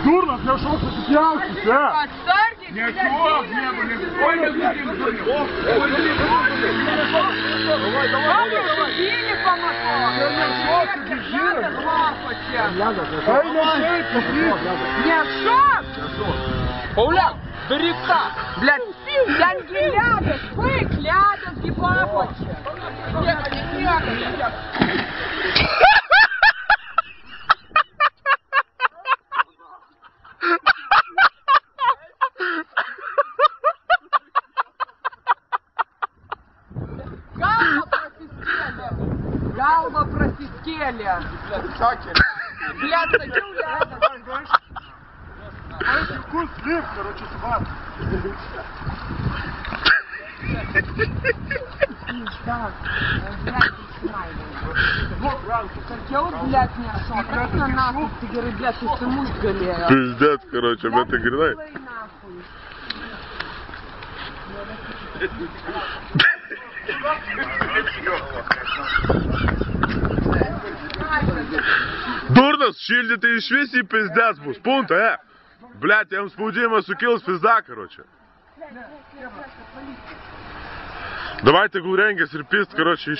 Дурно, я шел сопьялся, а? Отстарьте, Не шел, не был, не Ой, Били по мотору. Не шо? Пауляк, бери так. Блядь, янки ляда, бык ляда, гибапоче. Галва просискеля. Блядь, садил рядом. Короче, вкус слив, короче, собак. Так, блядь, снимай. Хотел, блядь, не шо. Как на нахуй, ты говоришь, блядь, ты саму сгалею. Пиздец, короче, об этой гренай. Дурно, шильдите и швеси пиздец, бус, пункт, Блядь, я вам спудимо сукил с пизда, короче. Давайте гуреньги, серпист, короче,